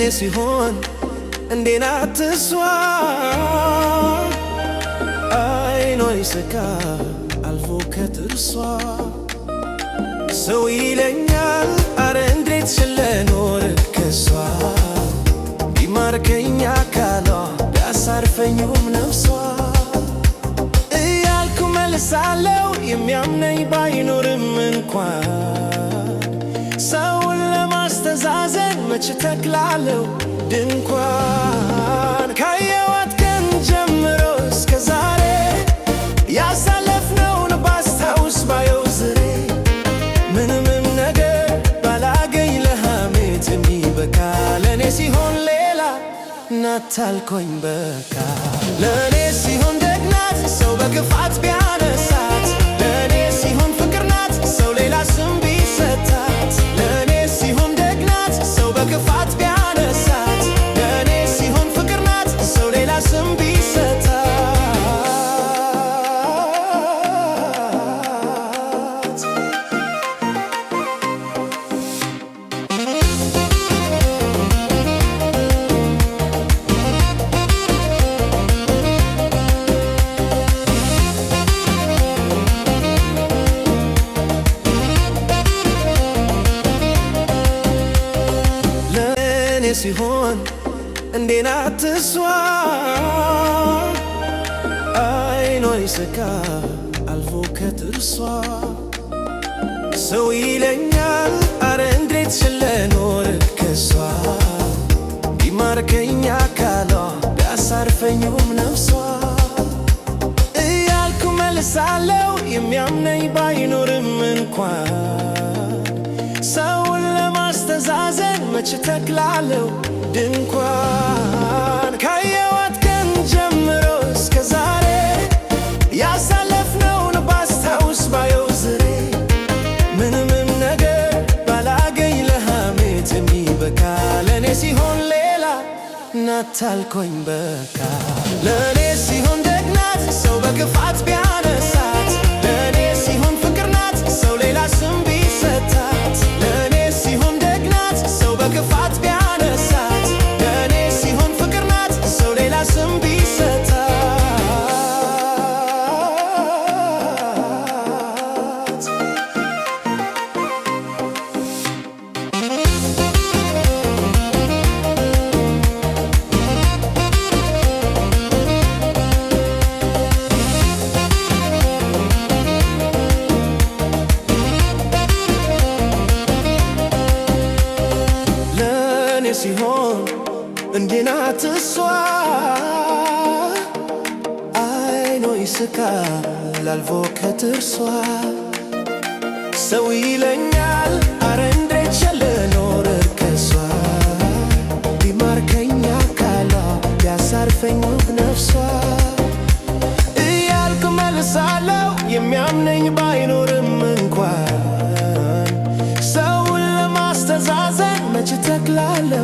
ለኔ ሲሆን እንዴና ትሷ አይኗ ይስካ አልፎ ከጥርሷ ሰው ይለኛል አረ እንዴት ስለኖር ከሷ ቢማርከኝ አካሏ ቢያሳርፈኝም ነፍሷ እያልኩ መልሳለው የሚያምነኝ ባይኖርም እንኳን ሰውን ለማስተዛዘን መች ተክላለው ድንኳን ካየዋት ቀን ጀምሮ እስከ ዛሬ ያሳለፍነውን ባስታውስ ባየው ዝሬ ምንም ነገር ባላገኝ ለሐሜት የሚበቃ ለኔ ሲሆን ሌላ ናት አልኮኝ በቃ ለኔ ሲሆን ደግናት ሰው በክፋት ቢያነሳት ለኔ ሲሆን ፍቅር ናት ሰው ሌላ ስም ቢሰጣት ለኔ ሲሆን ደግናት ሰው በክፋት ቢያነሳት ለኔ ሲሆን ፍቅር ናት ሰው ሌላ ስም ቢሰጣት ሲሆን እንዴና ትሷ አይኗ ይስካ አልፎ ከጥርሷ ሰው ይለኛል አረ እንዴት ስለኖር ከሷ ቢማርከኝ አካሏ ቢያሳርፈኝም ነፍሷ እያልኩ መልሳለው የሚያምነኝ ባይኖርም እንኳን ሰውን ለማስተዛዘን መች ተክላለው ድንኳን ካየዋት ቀን ጀምሮ እስከ ዛሬ ያሳለፍነውን ባስታውስ ባየው ዝሬ ምንም ነገር ባላገኝ ለሐሜት የሚበቃ ለኔ ሲሆን ሌላ ናት አልኮኝ በቃ ለኔ ሲሆን ደግናት ሰው በክፋት ቢያነሳት ለኔ ሲሆን ፍቅር ናት ሰው ሌላ ስም ቢሰጣት ለኔ ሲሆን ደግናት ሰው በክፋት ቢያነሳት ለኔ ሲሆን ፍቅር ናት ሰው ሌላ ስም ቢሰጣት ሲሆን እንዴናት እሷ አይኗ ይስካል አልፎ ከጥርሷ ሰው ይለኛል አረ እንዴት ስለኖር ከሷ ቢማርከኝ አካሏ ቢያሳርፈኝም ነፍሷ እያልኩ መልሳለው የሚያምነኝ ባይኖርም እንኳን ሰውን ለማስተዛዘን መች ተክላለው